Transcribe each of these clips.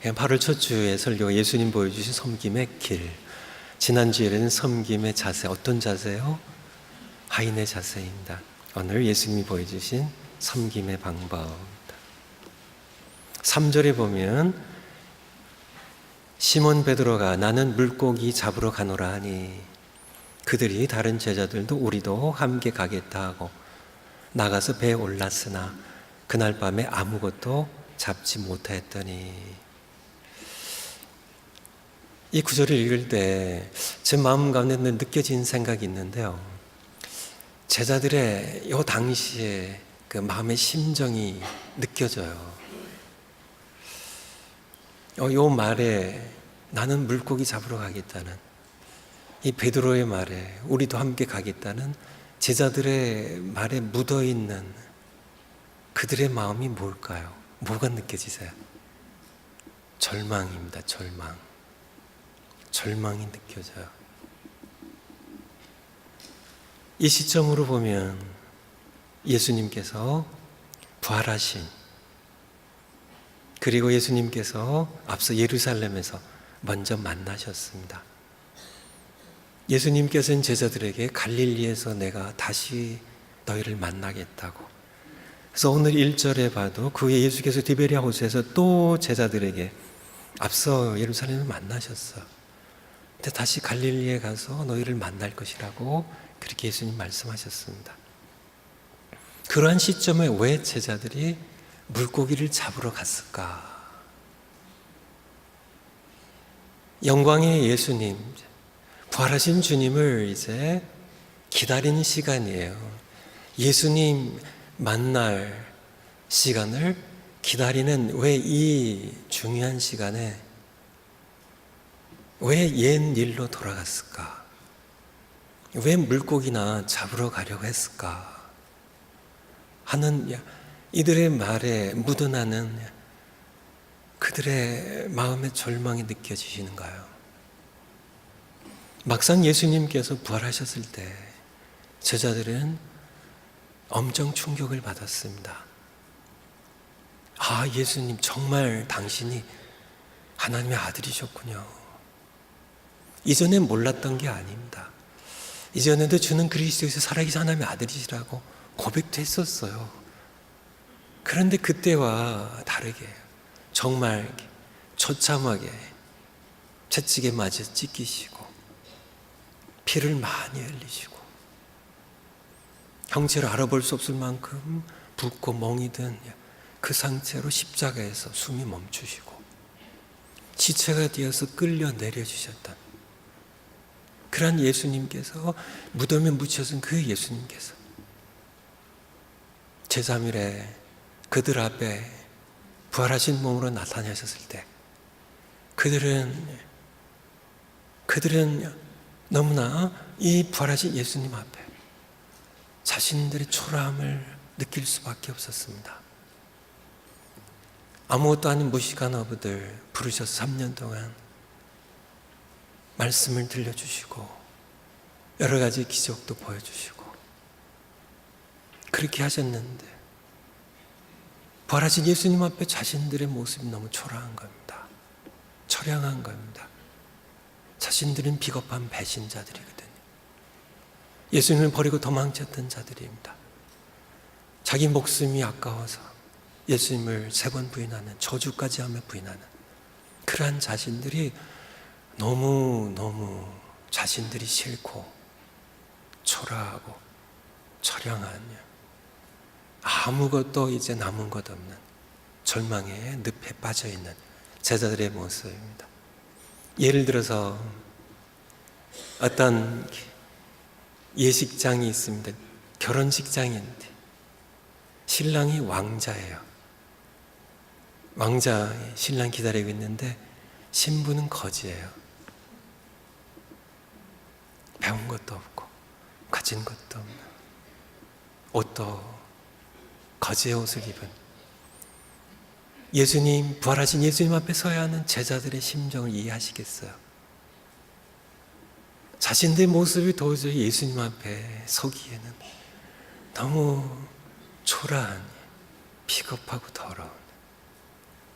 8월 첫 주의 설교가 예수님 보여주신 섬김의 길. 지난주에는 섬김의 자세, 어떤 자세요? 하인의 자세입니다. 오늘 예수님이 보여주신 섬김의 방법. 3절에 보면 시몬 베드로가 나는 물고기 잡으러 가노라 하니 그들이 다른 제자들도 우리도 함께 가겠다 하고 나가서 배에 올랐으나 그날 밤에 아무것도 잡지 못하였더니. 이 구절을 읽을 때 제 마음 가운데 느껴진 생각이 있는데요. 제자들의 이 당시에 그 마음의 심정이 느껴져요. 이 말에 나는 물고기 잡으러 가겠다는 이 베드로의 말에 우리도 함께 가겠다는 제자들의 말에 묻어있는 그들의 마음이 뭘까요? 뭐가 느껴지세요? 절망입니다. 절망이 느껴져요. 이 시점으로 보면 예수님께서 부활하신, 그리고 예수님께서 앞서 예루살렘에서 먼저 만나셨습니다. 예수님께서는 제자들에게 갈릴리에서 내가 다시 너희를 만나겠다고. 그래서 오늘 1절에 봐도 그 후에 예수께서 디베랴 호수에서 또 제자들에게 앞서 예루살렘을 만나셨어요. 근데 다시 갈릴리에 가서 너희를 만날 것이라고 그렇게 예수님 말씀하셨습니다. 그러한 시점에 왜 제자들이 물고기를 잡으러 갔을까? 영광의 예수님, 부활하신 주님을 이제 기다리는 시간이에요. 예수님 만날 시간을 기다리는 왜 이 중요한 시간에 왜 옛 일로 돌아갔을까? 왜 물고기나 잡으러 가려고 했을까? 하는 이들의 말에 묻어나는 그들의 마음의 절망이 느껴지시는가요? 막상 예수님께서 부활하셨을 때 제자들은 엄청 충격을 받았습니다. 아, 예수님 정말 당신이 하나님의 아들이셨군요. 이전에 몰랐던 게 아닙니다. 이전에도 주는 그리스도에서 살아계신 하나님의 아들이시라고 고백도 했었어요. 그런데 그때와 다르게 정말 처참하게 채찍에 맞아 찢기시고 피를 많이 흘리시고 형체를 알아볼 수 없을 만큼 붓고 멍이 든 그 상태로 십자가에서 숨이 멈추시고 시체가 되어서 끌려 내려주셨던 그러한 예수님께서 무덤에 묻혀진 그 예수님께서 제3일에 그들 앞에 부활하신 몸으로 나타나셨을 때 그들은 너무나 이 부활하신 예수님 앞에 자신들의 초라함을 느낄 수밖에 없었습니다. 아무것도 아닌 무식한 어부들 부르셔서 3년 동안 말씀을 들려주시고 여러 가지 기적도 보여주시고 그렇게 하셨는데 부활하신 예수님 앞에 자신들의 모습이 너무 초라한 겁니다. 처량한 겁니다. 자신들은 비겁한 배신자들이거든요. 예수님을 버리고 도망쳤던 자들입니다. 자기 목숨이 아까워서 예수님을 3번 부인하는, 저주까지 하며 부인하는 그러한 자신들이 너무 자신들이 싫고 초라하고 처량한 아무것도 이제 남은 것 없는 절망의 늪에 빠져있는 제자들의 모습입니다. 예를 들어서 어떤 예식장이 있습니다. 결혼식장인데 신랑이 왕자예요. 왕자의 신랑 기다리고 있는데 신부는 거지예요. 배운 것도 없고 가진 것도 없는 옷도 거지의 옷을 입은 예수님, 부활하신 예수님 앞에 서야 하는 제자들의 심정을 이해하시겠어요? 자신들의 모습이 도저히 예수님 앞에 서기에는 너무 초라한, 비겁하고 더러운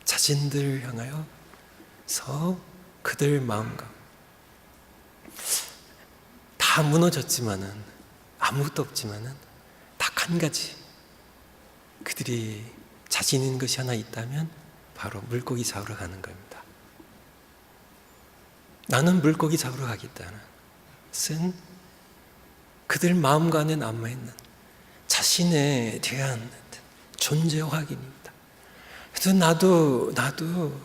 자신들을 향하여 그래서 그들 마음과 다 무너졌지만은, 아무것도 없지만은 딱 한 가지, 그들이 자신 있는 것이 하나 있다면 바로 물고기 잡으러 가는 겁니다. 나는 물고기 잡으러 가겠다는 것은 그들 마음과 안에 남아있는 자신에 대한 존재 확인입니다. 그래서 나도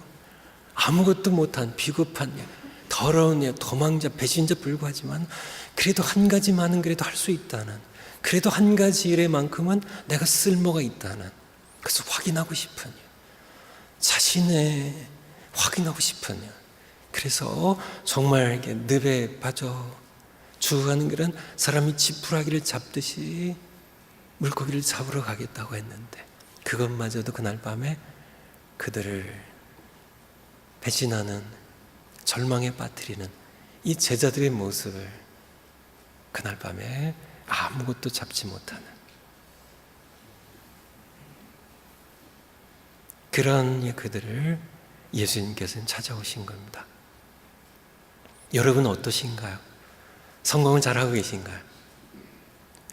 아무것도 못한 비겁한 더러운 도망자, 배신자 불구하지만 그래도 한 가지만은 그래도 할 수 있다는, 그래도 한 가지 일에만큼은 내가 쓸모가 있다는, 그래서 확인하고 싶은, 자신의 확인하고 싶은, 그래서 정말 이렇게 늪에 빠져 죽어가는 그런 사람이 지푸라기를 잡듯이 물고기를 잡으러 가겠다고 했는데, 그것마저도 그날 밤에 그들을 배신하는, 절망에 빠뜨리는 이 제자들의 모습을 그날 밤에 아무것도 잡지 못하는 그런 그들을 예수님께서는 찾아오신 겁니다. 여러분 어떠신가요? 성공을 잘하고 계신가요?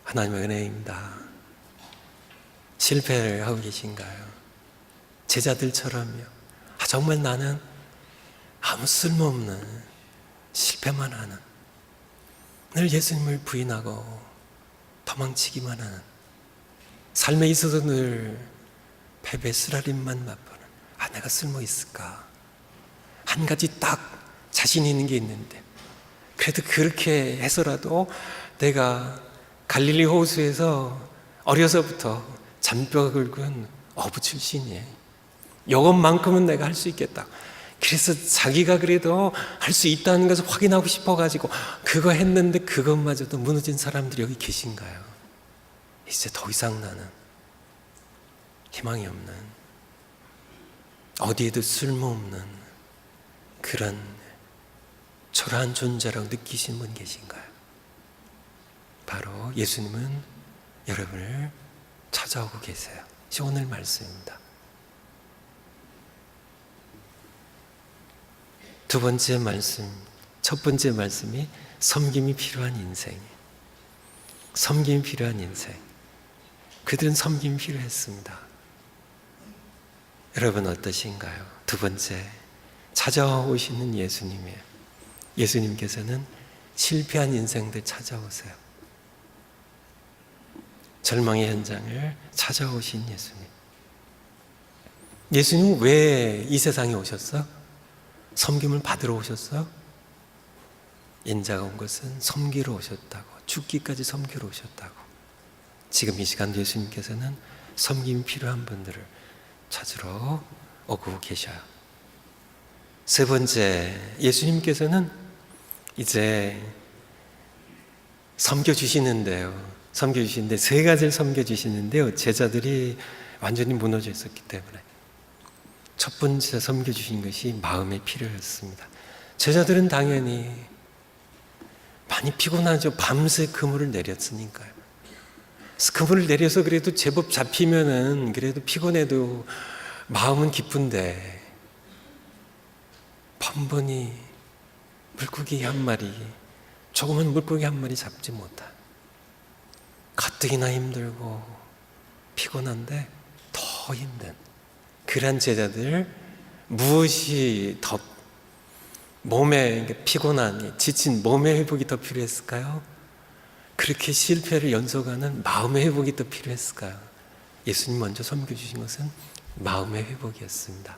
하나님의 은혜입니다. 실패를 하고 계신가요? 제자들처럼요. 정말 나는 아무 쓸모없는 실패만 하는, 늘 예수님을 부인하고 도망치기만 하는, 삶에 있어서 늘 패배 쓰라림만 맛보는, 내가 쓸모 있을까? 한 가지 딱 자신 있는 게 있는데, 그래도 그렇게 해서라도 내가 갈릴리 호수에서 어려서부터 잔뼈가 굵은 어부 출신이에요. 이것만큼은 내가 할 수 있겠다. 그래서 자기가 그래도 할 수 있다는 것을 확인하고 싶어가지고 그거 했는데 그것마저도 무너진 사람들이 여기 계신가요? 이제 더 이상 나는 희망이 없는, 어디에도 쓸모없는 그런 초라한 존재라고 느끼신 분 계신가요? 바로 예수님은 여러분을 찾아오고 계세요. 오늘 말씀입니다. 두 번째 말씀, 첫 번째 말씀이 섬김이 필요한 인생. 섬김이 필요한 인생. 그들은 섬김이 필요했습니다. 여러분 어떠신가요? 두 번째, 찾아오시는 예수님이에요. 예수님께서는 실패한 인생들 찾아오세요. 절망의 현장을 찾아오신 예수님. 예수님은 왜 이 세상에 오셨어? 섬김을 받으러 오셨어? 인자가 온 것은 섬기러 오셨다고, 죽기까지 섬기러 오셨다고. 지금 이 시간 예수님께서는 섬김이 필요한 분들을 찾으러 오고 계셔요. 세 번째, 예수님께서는 이제 섬겨주시는데요. 섬겨주시는데 세 가지를 섬겨주시는데요. 제자들이 완전히 무너져 있었기 때문에 첫 번째 섬겨주신 것이 마음의 필요였습니다. 제자들은 당연히 많이 피곤하죠. 밤새 그물을 내렸으니까요. 그물을 내려서 그래도 제법 잡히면은 그래도 피곤해도 마음은 기쁜데 번번이 물고기 한 마리, 조그만 물고기 한 마리 잡지 못한, 가뜩이나 힘들고 피곤한데 더 힘든 그런 제자들, 무엇이 더 몸에 피곤하니 지친 몸의 회복이 더 필요했을까요? 그렇게 실패를 연속하는 마음의 회복이 더 필요했을까요? 예수님 먼저 섬겨주신 것은 마음의 회복이었습니다.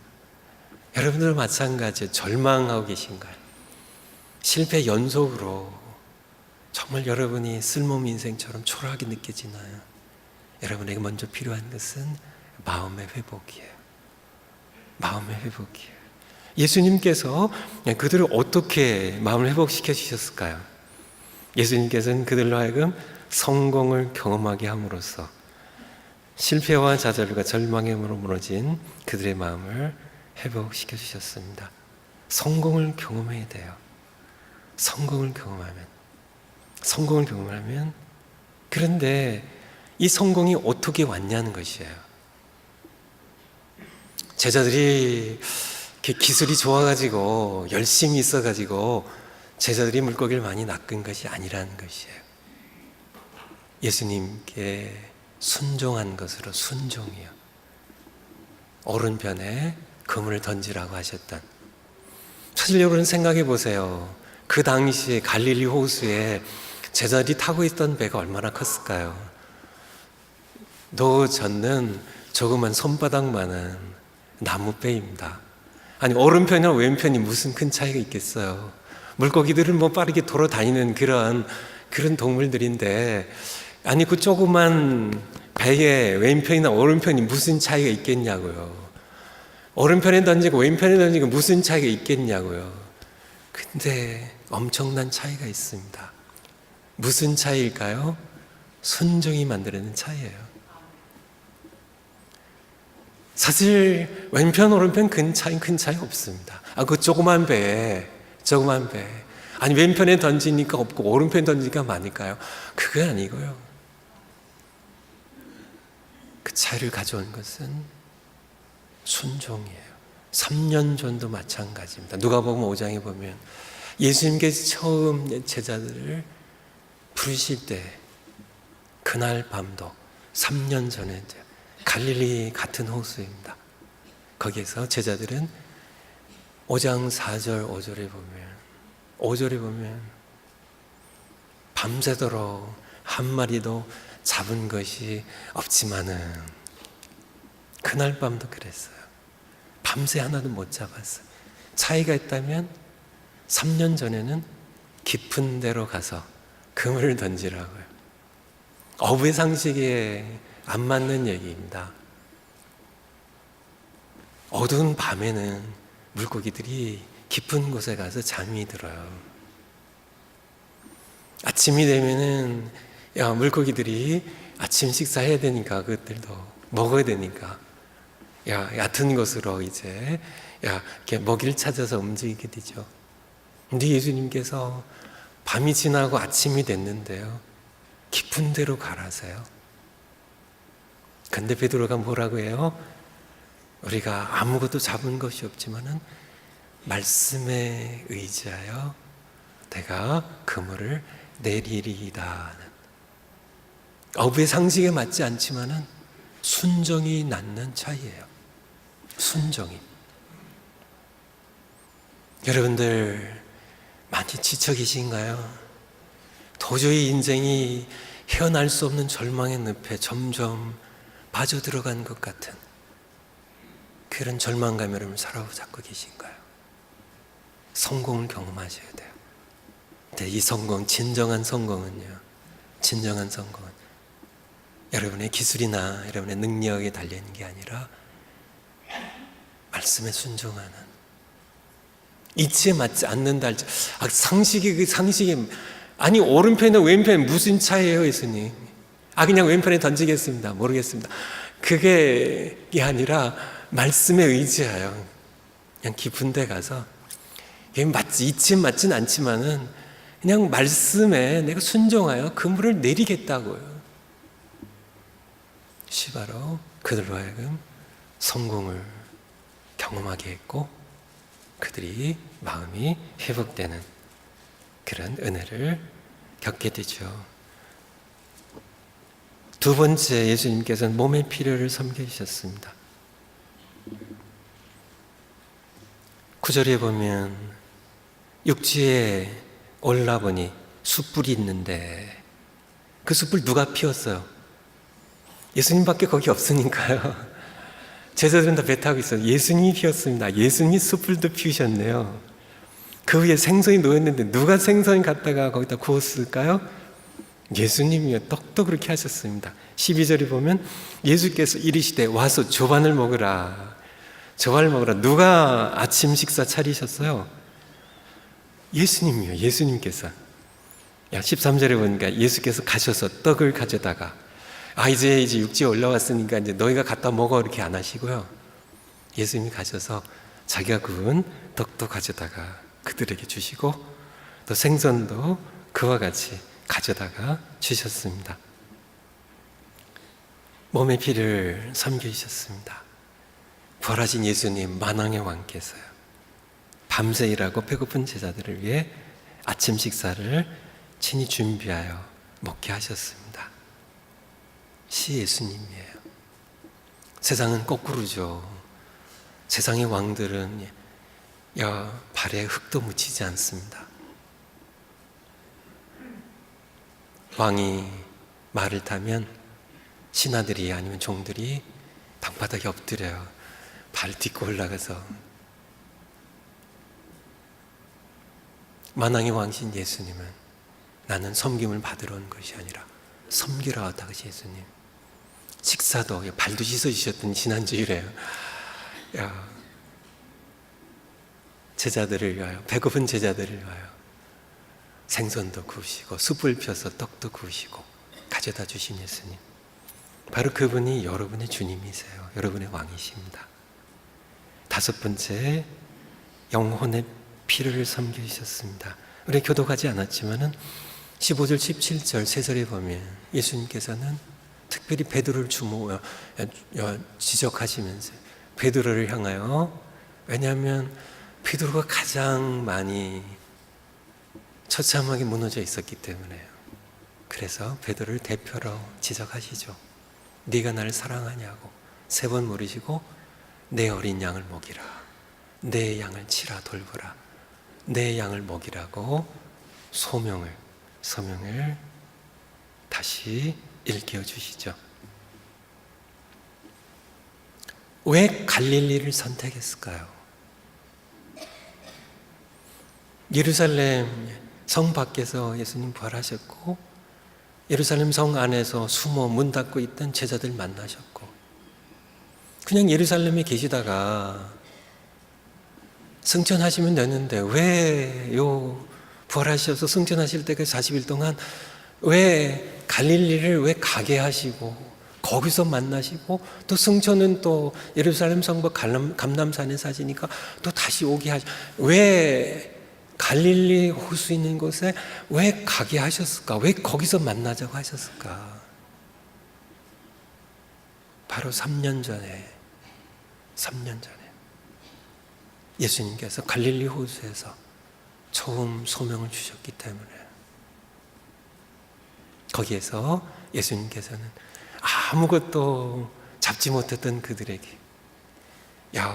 여러분들 마찬가지예요. 절망하고 계신가요? 실패 연속으로 정말 여러분이 쓸모없는 인생처럼 초라하게 느껴지나요? 여러분에게 먼저 필요한 것은 마음의 회복이에요. 마음의 회복이에요. 예수님께서 그들을 어떻게 마음을 회복시켜 주셨을까요? 예수님께서는 그들로 하여금 성공을 경험하게 함으로써 실패와 좌절과 절망으로 무너진 그들의 마음을 회복시켜 주셨습니다. 성공을 경험해야 돼요. 성공을 경험하면, 그런데 이 성공이 어떻게 왔냐는 것이에요. 제자들이 기술이 좋아가지고 열심히 있어가지고 제자들이 물고기를 많이 낚은 것이 아니라는 것이에요. 예수님께 순종한 것으로 순종이요. 오른편에 그물을 던지라고 하셨던. 사실 여러분 생각해 보세요. 그 당시에 갈릴리 호수에 제자들이 타고 있던 배가 얼마나 컸을까요? 노 젓는 조그만 손바닥만한 나무배입니다. 아니 오른편이랑 왼편이 무슨 큰 차이가 있겠어요? 물고기들은 뭐 빠르게 돌아다니는 그런 동물들인데, 아니 그 조그만 배에 왼편이나 오른편이 무슨 차이가 있겠냐고요. 오른편에 던지고 왼편에 던지고 무슨 차이가 있겠냐고요. 근데 엄청난 차이가 있습니다. 무슨 차이일까요? 순종이 만들어내는 차이예요. 사실 왼편 오른편 큰 차이 없습니다. 그 조그만 배 아니 왼편에 던지니까 없고 오른편에 던지니까 많을까요? 그게 아니고요. 그 차이를 가져온 것은 순종이에요. 3년 전도 마찬가지입니다. 누가복음 5장에 보면 예수님께서 처음 제자들을 부르실 때 그날 밤도 3년 전에 갈릴리 같은 호수입니다. 거기에서 제자들은 5장 4절 5절에 보면 밤새도록 한 마리도 잡은 것이 없지만은 그날 밤도 그랬어요. 밤새 하나도 못 잡았어요. 차이가 있다면 3년 전에는 깊은 데로 가서 그물을 던지라고요. 어부의 상식에 안 맞는 얘기입니다. 어두운 밤에는 물고기들이 깊은 곳에 가서 잠이 들어요. 아침이 되면은 물고기들이 아침 식사해야 되니까 그것들도 먹어야 되니까 얕은 곳으로 이제 이렇게 먹이를 찾아서 움직이게 되죠. 근데 예수님께서 밤이 지나고 아침이 됐는데요, 깊은 데로 가라세요. 근데 베드로가 뭐라고 해요? 우리가 아무것도 잡은 것이 없지만은 말씀에 의지하여 내가 그물을 내리리이다. 어부의 상식에 맞지 않지만은 순종이 낳는 차이예요. 순종이. 여러분들 많이 지쳐 계신가요? 도저히 인생이 헤어날 수 없는 절망의 늪에 점점 빠져들어간 것 같은 그런 절망감에 여러분 살아오고 계신가요? 성공을 경험하셔야 돼요. 근데 이 성공, 진정한 성공은 여러분의 기술이나 여러분의 능력에 달려있는 게 아니라 말씀에 순종하는, 이치에 맞지 않는다. 상식이 아니 오른편이나 왼편 무슨 차이예요, 예수님? 그냥 왼편에 던지겠습니다. 모르겠습니다. 그게 아니라 말씀에 의지하여 그냥 깊은 데 가서 이치에 맞진 않지만은 그냥 말씀에 내가 순종하여 그물을 내리겠다고요. 바로 그들로 하여금 성공을 경험하게 했고 그들이 마음이 회복되는 그런 은혜를 겪게 되죠. 두 번째, 예수님께서는 몸의 필요를 섬겨주셨습니다. 9절에 보면 육지에 올라보니 숯불이 있는데 그 숯불 누가 피웠어요? 예수님밖에 거기 없으니까요. 제자들은 다 배 타고 있어요. 예수님이 피웠습니다. 예수님이 숯불도 피우셨네요. 그 위에 생선이 놓였는데 누가 생선 갖다가 거기다 구웠을까요? 예수님이요. 떡도 그렇게 하셨습니다. 12절에 보면 예수께서 이르시되 와서 조반을 먹으라. 누가 아침 식사 차리셨어요? 예수님이요. 예수님께서. 13절에 보니까 예수께서 가셔서 떡을 가져다가 이제 육지에 올라왔으니까 이제 너희가 갖다 먹어 이렇게 안 하시고요. 예수님이 가셔서 자기가 구운 떡도 가져다가 그들에게 주시고 또 생선도 그와 같이 가져다가 주셨습니다. 몸의 피를 섬겨주셨습니다. 부활하신 예수님, 만왕의 왕께서요. 밤새 일하고 배고픈 제자들을 위해 아침 식사를 친히 준비하여 먹게 하셨습니다. 시 예수님이에요. 세상은 거꾸로죠. 세상의 왕들은 발에 흙도 묻히지 않습니다. 왕이 말을 타면 신하들이 아니면 종들이 방바닥에 엎드려요. 발 딛고 올라가서. 만왕의 왕신 예수님은 나는 섬김을 받으러 온 것이 아니라 섬기러 왔다. 그 예수님 식사도 발도 씻어주셨던 지난주일에요. 제자들을 위하여, 배고픈 제자들을 위하여 생선도 구우시고 숯불 펴서 떡도 구우시고 가져다 주신 예수님, 바로 그분이 여러분의 주님이세요. 여러분의 왕이십니다. 다섯 번째, 영혼의 피를 섬기셨습니다. 우리 교독하지 않았지만은 15절 17절 세 절에 보면 예수님께서는 특별히 베드로를 지적하시면서 베드로를 향하여, 왜냐하면 베드로가 가장 많이 처참하게 무너져 있었기 때문에요. 그래서 베드로를 대표로 지적하시죠. 네가 나를 사랑하냐고 세 번 물으시고, 내 어린 양을 먹이라, 내 양을 치라 돌보라, 내 양을 먹이라고 소명을 다시 일깨워 주시죠. 왜 갈릴리를 선택했을까요? 예루살렘 성 밖에서 예수님 부활하셨고, 예루살렘 성 안에서 숨어 문 닫고 있던 제자들 만나셨고, 그냥 예루살렘에 계시다가 승천하시면 되는데 왜 부활하셔서 승천하실 때까지 40일 동안 왜 갈릴리를 왜 가게 하시고 거기서 만나시고, 또 승천은 또 예루살렘 성벽 감람산에 사시니까 또 다시 오게 하시고, 왜 갈릴리 호수 있는 곳에 왜 가게 하셨을까? 왜 거기서 만나자고 하셨을까? 바로 3년 전에 예수님께서 갈릴리 호수에서 처음 소명을 주셨기 때문에, 거기에서 예수님께서는 아무것도 잡지 못했던 그들에게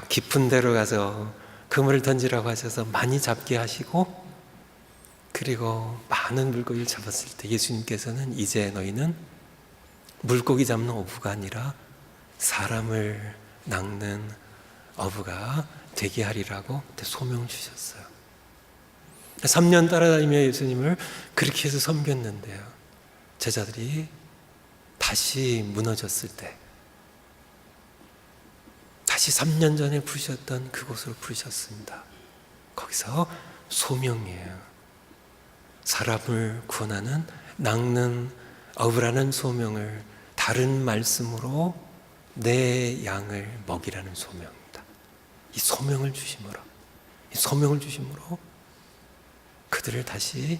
깊은 데로 가서 그물을 던지라고 하셔서 많이 잡게 하시고, 그리고 많은 물고기를 잡았을 때 예수님께서는 이제 너희는 물고기 잡는 어부가 아니라 사람을 낚는 어부가 되게 하리라고 소명을 주셨어요. 3년 따라다니며 예수님을 그렇게 해서 섬겼는데요, 제자들이 다시 무너졌을 때, 다시 3년 전에 부르셨던 그곳으로 부르셨습니다. 거기서 소명이에요. 사람을 구원하는 낚는 어부라는 소명을 다른 말씀으로 내 양을 먹이라는 소명입니다. 이 소명을 주심으로 그들을 다시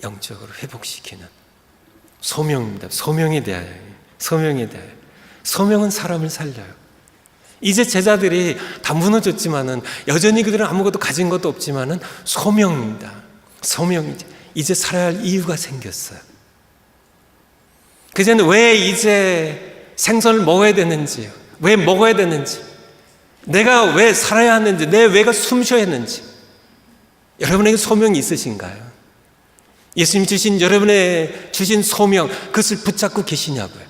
영적으로 회복시키는 소명입니다. 소명에 대하여. 소명은 사람을 살려요. 이제 제자들이 다 무너졌지만은, 여전히 그들은 아무것도 가진 것도 없지만은 소명입니다. 소명이죠. 이제 살아야 할 이유가 생겼어요. 그전에 왜 이제 생선을 먹어야 되는지, 왜 먹어야 되는지, 내가 왜 살아야 하는지, 내 왜가 숨쉬어야 했는지, 여러분에게 소명이 있으신가요? 예수님 여러분의 주신 소명, 그것을 붙잡고 계시냐고요.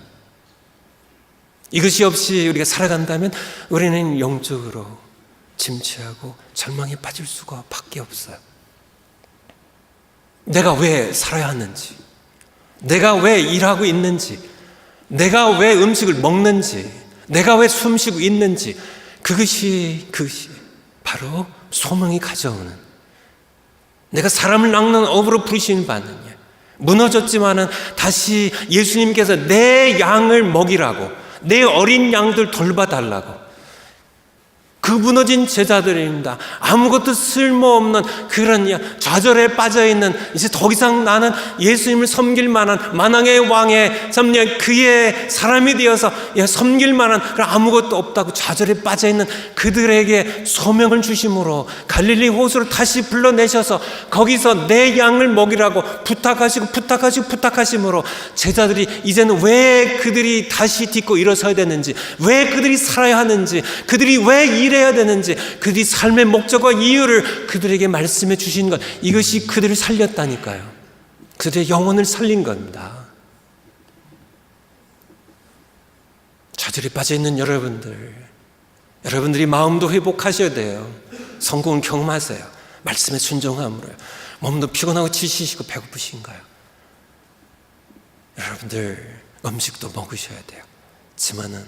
이것이 없이 우리가 살아간다면 우리는 영적으로 침체하고 절망에 빠질 수가 밖에 없어요. 내가 왜 살아야 하는지, 내가 왜 일하고 있는지, 내가 왜 음식을 먹는지, 내가 왜 숨쉬고 있는지, 그것이 바로 소명이 가져오는, 내가 사람을 낚는 업으로 부르시는 바는, 무너졌지만은 다시 예수님께서 내 양을 먹이라고, 내 어린 양들 돌봐달라고, 그 그 무너진 제자들입니다. 아무것도 쓸모없는 그런 좌절에 빠져있는, 이제 더 이상 나는 예수님을 섬길 만한 만왕의 왕의 그의 사람이 되어서 섬길 만한 그런 아무것도 없다고 좌절에 빠져있는 그들에게 소명을 주심으로 갈릴리 호수를 다시 불러내셔서 거기서 내 양을 먹이라고 부탁하심으로 제자들이 이제는 왜 그들이 다시 딛고 일어서야 되는지, 왜 그들이 살아야 하는지, 그들이 왜 일해야 되는지, 그들이 삶의 목적과 이유를 그들에게 말씀해 주신 것, 이것이 그들을 살렸다니까요. 그들의 영혼을 살린 겁니다. 좌절에 빠져있는 여러분들이 마음도 회복하셔야 돼요. 성공을 경험하세요. 말씀에 순종함으로요. 몸도 피곤하고 지치시고 배고프신가요? 여러분들 음식도 먹으셔야 돼요. 하지만은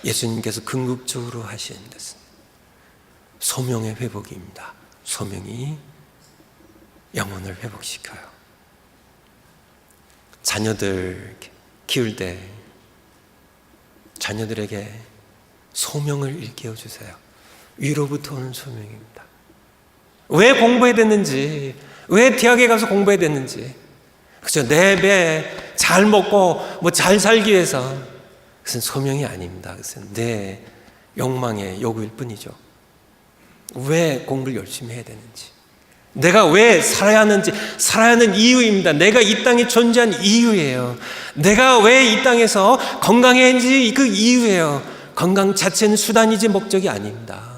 예수님께서 궁극적으로 하시는 것은 소명의 회복입니다. 소명이 영혼을 회복시켜요. 자녀들 키울 때 자녀들에게 소명을 일깨워 주세요. 위로부터 오는 소명입니다. 왜 공부해야 됐는지, 왜 대학에 가서 공부해야 됐는지, 그죠? 내 배 잘 먹고 잘 살기 위해서, 그것은 소명이 아닙니다. 그것은 내 욕망의 요구일 뿐이죠. 왜 공부를 열심히 해야 되는지, 내가 왜 살아야 하는지, 살아야 하는 이유입니다. 내가 이 땅에 존재한 이유예요. 내가 왜 이 땅에서 건강해야 하는지 그 이유예요. 건강 자체는 수단이지 목적이 아닙니다.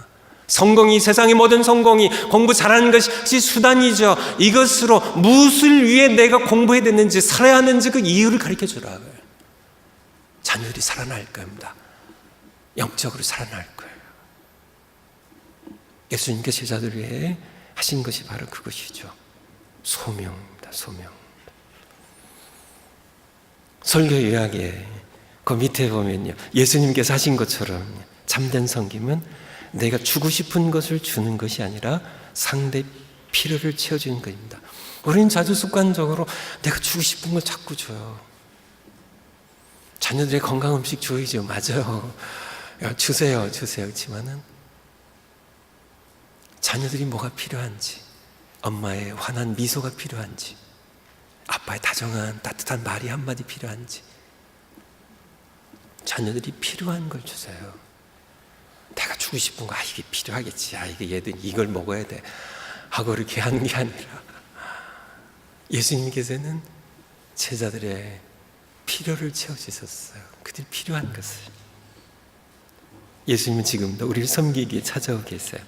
성공이, 세상의 모든 성공이 공부 잘하는 것이 수단이죠. 이것으로 무엇을 위해 내가 공부해야 되는지, 살아야 하는지 그 이유를 가르쳐 주라고요. 자녀들이 살아날 겁니다. 영적으로 살아날 거예요. 예수님께서 제자들 위해 하신 것이 바로 그것이죠. 소명입니다. 소명. 설교 요약에 그 밑에 보면요, 예수님께서 하신 것처럼 참된 섬김은 내가 주고 싶은 것을 주는 것이 아니라 상대 필요를 채워주는 것입니다. 우리는 자주 습관적으로 내가 주고 싶은 걸 자꾸 줘요. 자녀들의 건강 음식 줘야죠. 맞아요. 주세요. 그렇지만은 자녀들이 뭐가 필요한지, 엄마의 환한 미소가 필요한지, 아빠의 다정한 따뜻한 말이 한마디 필요한지, 자녀들이 필요한 걸 주세요. 내가 주고 싶은 거, 이게 필요하겠지, 이게 얘들 이걸 먹어야 돼 하고 이렇게 하는 게 아니라, 예수님께서는 제자들의 필요를 채워주셨어요. 그들 필요한 것을. 예수님은 지금도 우리를 섬기기에 찾아오고 계세요.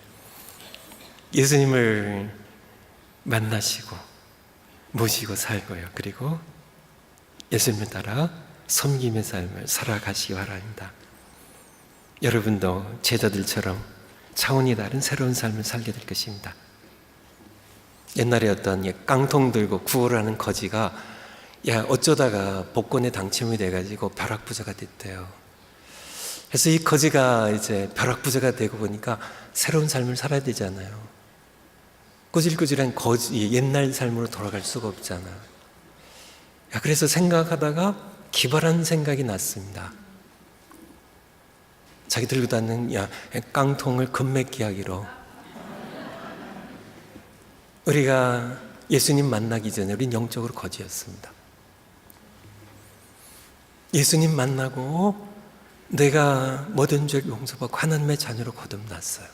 예수님을 만나시고 모시고 살고요. 그리고 예수님을 따라 섬김의 삶을 살아가시기 바랍니다. 여러분도 제자들처럼 차원이 다른 새로운 삶을 살게 될 것입니다. 옛날에 어떤 깡통 들고 구호를 하는 거지가 어쩌다가 복권에 당첨이 돼가지고 벼락부자가 됐대요. 그래서 이 거지가 이제 벼락부자가 되고 보니까 새로운 삶을 살아야 되잖아요. 꾸질꾸질한 거지 옛날 삶으로 돌아갈 수가 없잖아. 그래서 생각하다가 기발한 생각이 났습니다. 자기 들고 다니는 깡통을 금맥기하기로, 우리가 예수님 만나기 전에 우린 영적으로 거지였습니다. 예수님 만나고 내가 모든 죄를 용서받고 하나님의 자녀로 거듭났어요.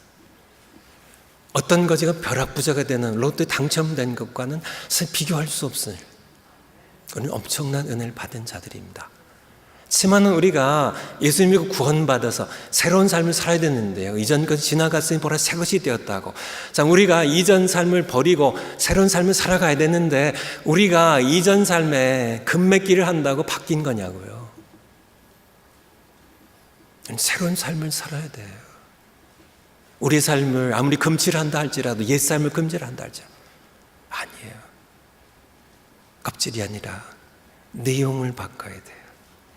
어떤 거지가 벼락부자가 되는 로또에 당첨된 것과는 비교할 수 없어요. 우리는 엄청난 은혜를 받은 자들입니다. 하지만 우리가 예수님 믿고 구원받아서 새로운 삶을 살아야 되는데요, 이전 것이 지나갔으니 보라 새 것이 되었다고. 자, 우리가 이전 삶을 버리고 새로운 삶을 살아가야 되는데, 우리가 이전 삶에 금맥기를 한다고 바뀐 거냐고요. 새로운 삶을 살아야 돼요. 우리 삶을 아무리 금칠한다 할지라도, 옛 삶을 금질한다 할지라도 아니에요. 껍질이 아니라 내용을 바꿔야 돼요.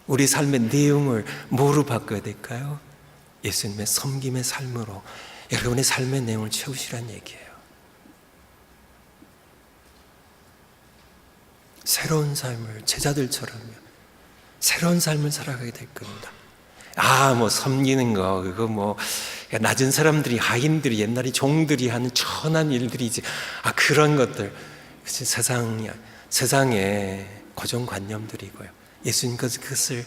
우리 삶의 내용을 뭐로 바꿔야 될까요? 예수님의 섬김의 삶으로 여러분의 삶의 내용을 채우시란 얘기예요. 새로운 삶을, 제자들처럼요, 새로운 삶을 살아가게 될 겁니다. 섬기는 거, 그거 그러니까 낮은 사람들이, 하인들이, 옛날에 종들이 하는 천한 일들이지. 그런 것들. 세상의 고정관념들이고요. 예수님께서 그것을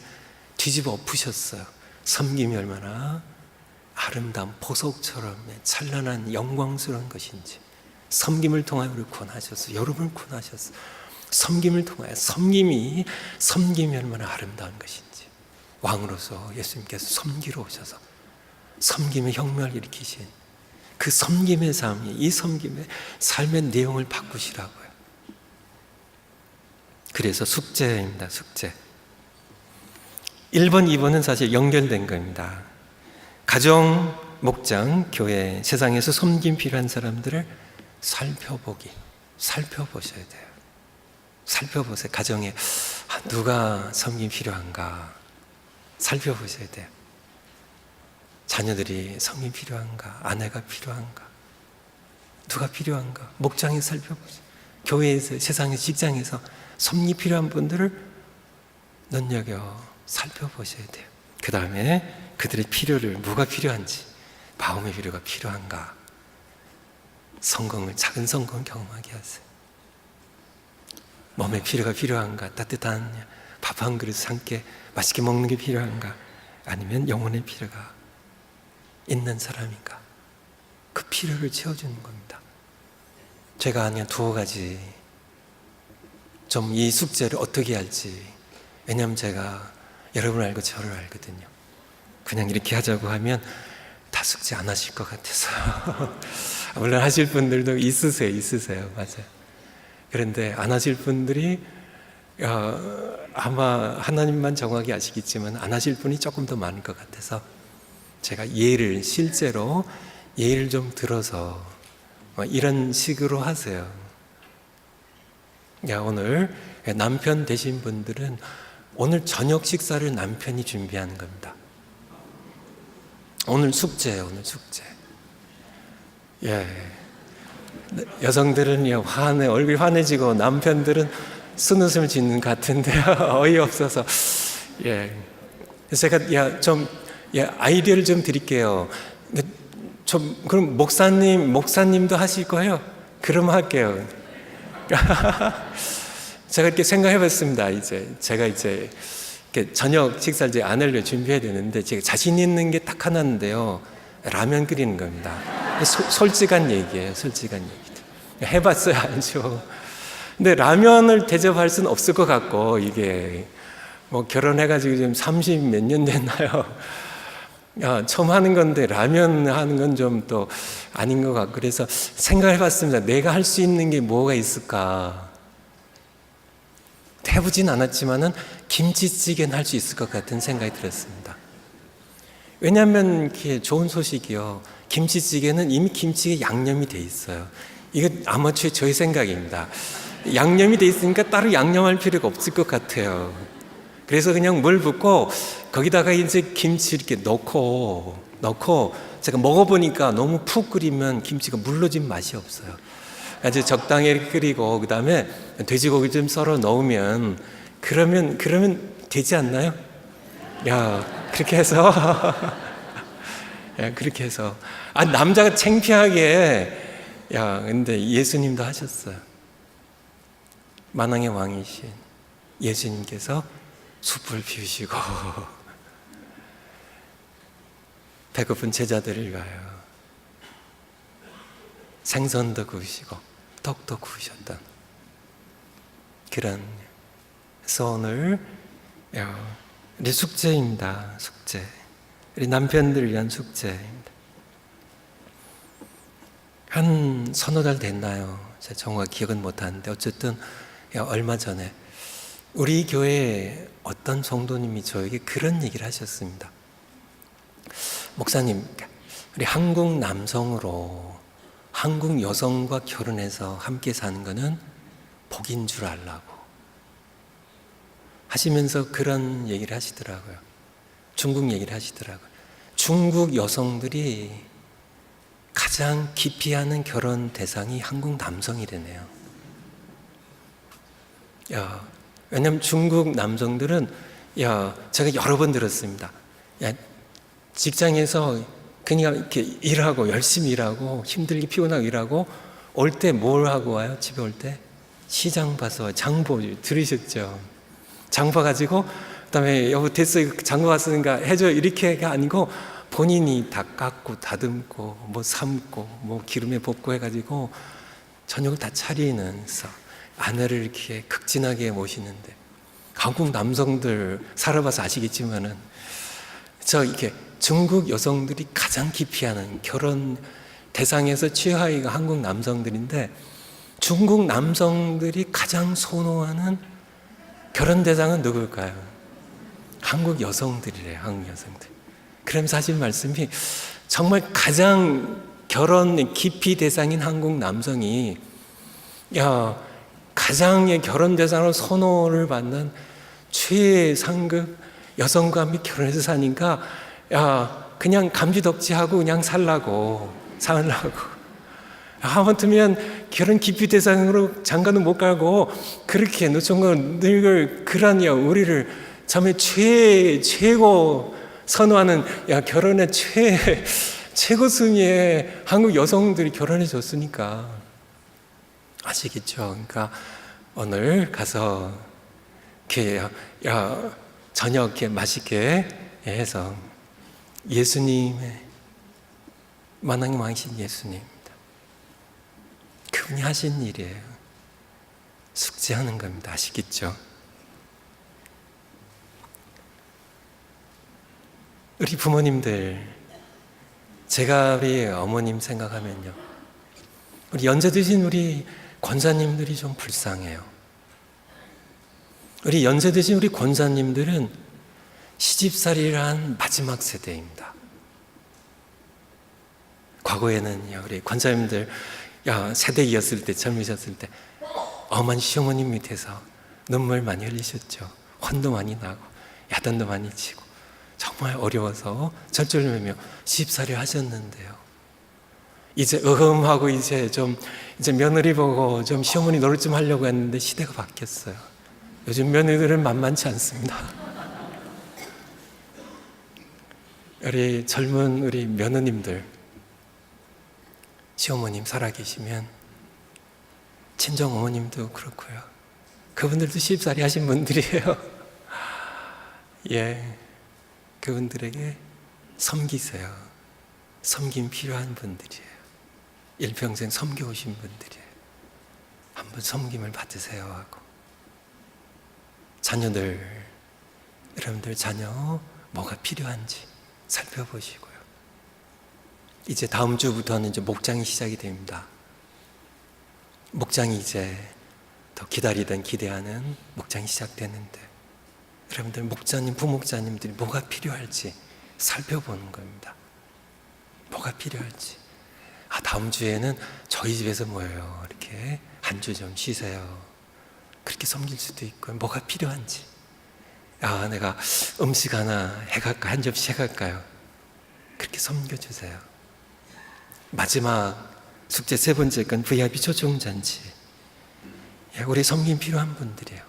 뒤집어 엎으셨어요. 섬김이 얼마나 아름다운 보석처럼 찬란한 영광스러운 것인지, 섬김을 통하여 우리를 구원하셨어요. 여러분을 구원하셨어요. 섬김을 통하여, 섬김이 얼마나 아름다운 것인지, 왕으로서 예수님께서 섬기러 오셔서 섬김의 혁명을 일으키신 그 섬김의 삶이, 이 섬김의 삶의 내용을 바꾸시라고요. 그래서 숙제입니다. 숙제. 1번, 2번은 사실 연결된 겁니다. 가정, 목장, 교회, 세상에서 섬김 필요한 사람들을 살펴보셔야 돼요. 살펴보세요. 가정에 누가 섬김 필요한가 살펴보셔야 돼요. 자녀들이 섬김 필요한가, 아내가 필요한가, 누가 필요한가, 목장에 살펴보세요. 교회에서, 세상에서, 직장에서 섬김 필요한 분들을 눈여겨 살펴보셔야 돼요. 그 다음에 그들의 필요를, 뭐가 필요한지, 마음의 필요가 필요한가, 작은 성공을 경험하게 하세요. 몸의 필요가 필요한가, 따뜻한 밥 한 그릇 함께 맛있게 먹는 게 필요한가, 아니면 영혼의 필요가 있는 사람인가, 그 필요를 채워주는 겁니다. 제가 그냥 두어 가지 좀 이 숙제를 어떻게 할지, 왜냐하면 제가 여러분을 알고 저를 알거든요. 그냥 이렇게 하자고 하면 다 숙제 안 하실 것 같아서 물론 하실 분들도 있으세요. 맞아요. 그런데 안 하실 분들이 아마 하나님만 정확히 아시겠지만 안 하실 분이 조금 더 많을 것 같아서 제가 실제로 예를 좀 들어서 이런 식으로 하세요. 오늘 남편 되신 분들은 오늘 저녁 식사를 남편이 준비하는 겁니다. 오늘 숙제예요. 오늘 숙제. 여성들은 얼굴이 환해지고 남편들은 쓴웃음을 짓는 것 같은데요. 어이없어서. 제가 아이디어를 좀 드릴게요. 그럼 목사님도 하실 거예요? 그럼 할게요. 제가 이렇게 생각해 봤습니다. 제가 이렇게 저녁 식사를 이제 아내를 준비해야 되는데, 제가 자신 있는 게 딱 하나인데요. 라면 끓이는 겁니다. 솔직한 얘기예요. 솔직한 얘기. 해봤어요, 알죠? 근데 라면을 대접할 수는 없을 것 같고, 이게 결혼해가지고 지금 30 몇 년 됐나요? 처음 하는 건데 라면 하는 건 좀 또 아닌 것 같고, 그래서 생각해 봤습니다. 내가 할 수 있는 게 뭐가 있을까? 해보진 않았지만은 김치찌개는 할 수 있을 것 같은 생각이 들었습니다. 왜냐하면 이게 좋은 소식이요. 김치찌개는 이미 김치에 양념이 돼 있어요. 이거 아마추어 저의 생각입니다. 양념이 돼 있으니까 따로 양념할 필요가 없을 것 같아요. 그래서 그냥 물 붓고 거기다가 이제 김치 이렇게 넣고 제가 먹어보니까 너무 푹 끓이면 김치가 물러진 맛이 없어요. 아주 적당히 끓이고, 그 다음에 돼지고기 좀 썰어 넣으면 그러면 되지 않나요? 그렇게 해서 남자가 창피하게, 근데 예수님도 하셨어요. 만왕의 왕이신 예수님께서 숯불 피우시고 배고픈 제자들을 위하여 생선도 구우시고 떡도 구우셨던 그런. 그래서 오늘 우리 숙제입니다. 숙제. 우리 남편들을 위한 숙제입니다. 한 서너 달 됐나요? 제가 정확히 기억은 못하는데 어쨌든 얼마 전에 우리 교회에 어떤 성도님이 저에게 그런 얘기를 하셨습니다. 목사님, 우리 한국 남성으로 한국 여성과 결혼해서 함께 사는 거는 복인 줄 알라고 하시면서 그런 얘기를 하시더라고요. 중국 얘기를 하시더라고요. 중국 여성들이 가장 기피하는 결혼 대상이 한국 남성이래네요. 왜냐하면 중국 남성들은 제가 여러 번 들었습니다. 직장에서 그냥 이렇게 일하고 열심히 일하고 힘들게 피곤하고 일하고 올 때 뭘 하고 와요? 집에 올 때 시장 봐서 장보 들으셨죠? 장 봐가지고 그다음에 여보 됐어요 장보 왔으니까 해줘 이렇게가 아니고 본인이 다 깎고 다듬고 뭐 삶고 뭐 기름에 볶고 해가지고 저녁을 다 차리면서 아내를 이렇게 극진하게 모시는데 한국 남성들 살아봐서 아시겠지만은 저 이렇게 중국 여성들이 가장 기피하는 결혼 대상에서 최하위가 한국 남성들인데 중국 남성들이 가장 선호하는 결혼 대상은 누굴까요? 한국 여성들이래요. 한국 여성들. 그러면서 하신 말씀이 정말 가장 결혼 기피 대상인 한국 남성이 가장의 결혼 대상으로 선호를 받는 최상급 여성과 함께 결혼해서 사니까 그냥 감지덕지하고 그냥 살라고 하마터면 결혼 기피 대상으로 장가는 못 가고 그렇게 노총각 늙을 그런 우리를 정말 최고 선호하는 결혼의 최고 순위의 한국 여성들이 결혼해 줬으니까 아시겠죠? 그러니까 오늘 가서 이렇게 저녁 이렇게 맛있게 해서 예수님의 만왕의 왕이신 예수님입니다. 그분이 하신 일이에요. 숙제하는 겁니다. 아시겠죠? 우리 부모님들, 제가 우리 어머님 생각하면요, 우리 연세 드신 우리 권사님들이 좀 불쌍해요. 우리 연세 드신 우리 권사님들은 시집살이를 한 마지막 세대입니다. 과거에는 우리 권사님들 세대이었을 때, 젊으셨을 때 어머니 시어머님 밑에서 눈물 많이 흘리셨죠. 혼도 많이 나고 야단도 많이 치고 정말 어려워서 절절매며 시집살이를 하셨는데요. 이제 하고 이제 며느리 보고 좀 시어머니 노릇 좀 하려고 했는데 시대가 바뀌었어요. 요즘 며느리들은 만만치 않습니다. 우리 젊은 우리 며느님들, 시어머님 살아계시면 친정 어머님도 그렇고요. 그분들도 시집살이 하신 분들이에요. 예, 그분들에게 섬기세요. 섬김 필요한 분들이에요. 일평생 섬겨오신 분들이에요. 한번 섬김을 받으세요 하고. 자녀들, 여러분들 자녀 뭐가 필요한지 살펴보시고요. 이제 다음 주부터는 이제 목장이 시작이 됩니다. 목장이 이제 더 기다리던 기대하는 목장이 시작되는데 여러분들 목자님, 부목자님들이 뭐가 필요할지 살펴보는 겁니다. 뭐가 필요할지. 다음 주에는 저희 집에서 모여요. 이렇게 한 주 좀 쉬세요. 그렇게 섬길 수도 있고 뭐가 필요한지. 내가 음식 하나 해갈까? 한 접시 해갈까요? 그렇게 섬겨주세요. 마지막 숙제 세 번째 건 VIP 초청잔치. 우리 섬김 필요한 분들이에요.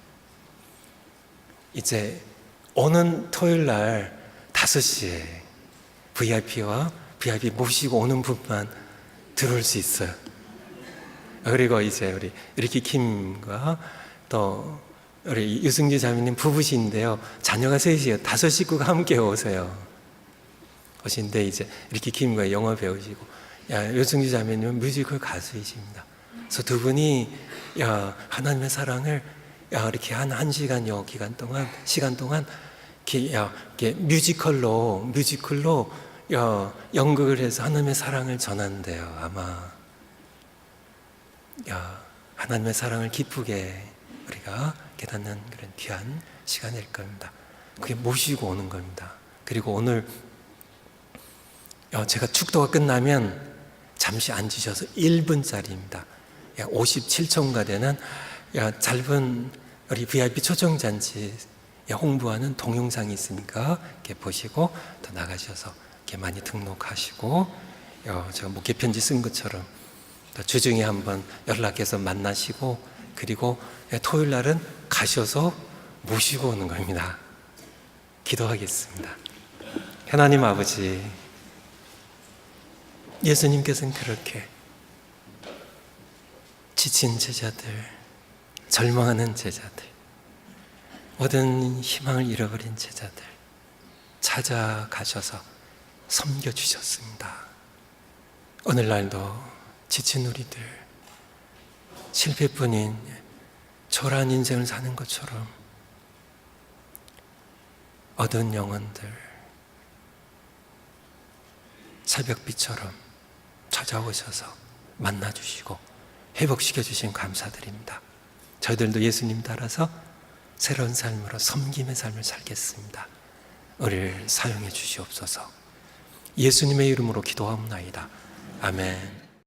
이제 오는 토요일 날 5시에 VIP와 VIP 모시고 오는 분만 들어올 수 있어요. 그리고 이제 우리 리키 킴과 또 우리 유승주 자매님 부부신데요. 자녀가 셋이에요. 5식구가 함께 오세요. 오신데 이제 리키 킴과 영어 배우시고 유승주 자매님은 뮤지컬 가수이십니다. 그래서 두 분이 하나님의 사랑을 이렇게 한 시간 시간 동안 이렇게 뮤지컬로 연극을 해서 하나님의 사랑을 전한대요. 아마 하나님의 사랑을 기쁘게 우리가 깨닫는 그런 귀한 시간일 겁니다. 그게 모시고 오는 겁니다. 그리고 오늘 제가 축도가 끝나면 잠시 앉으셔서 1분짜리입니다. 57초인가 되는 짧은 우리 VIP 초청잔치 홍보하는 동영상이 있으니까 이렇게 보시고 더 나가셔서 이렇게 많이 등록하시고 제가 목회 편지 쓴 것처럼 또 주중에 한번 연락해서 만나시고 그리고 토요일 날은 가셔서 모시고 오는 겁니다. 기도하겠습니다. 하나님 아버지, 예수님께서는 그렇게 지친 제자들, 절망하는 제자들, 모든 희망을 잃어버린 제자들 찾아가셔서 섬겨주셨습니다. 오늘날도 지친 우리들, 실패뿐인 초라한 인생을 사는 것처럼 어두운 영혼들 새벽빛처럼 찾아오셔서 만나주시고 회복시켜주신 감사드립니다. 저희들도 예수님 따라서 새로운 삶으로 섬김의 삶을 살겠습니다. 우리를 사용해 주시옵소서. 예수님의 이름으로 기도하옵나이다. 아멘.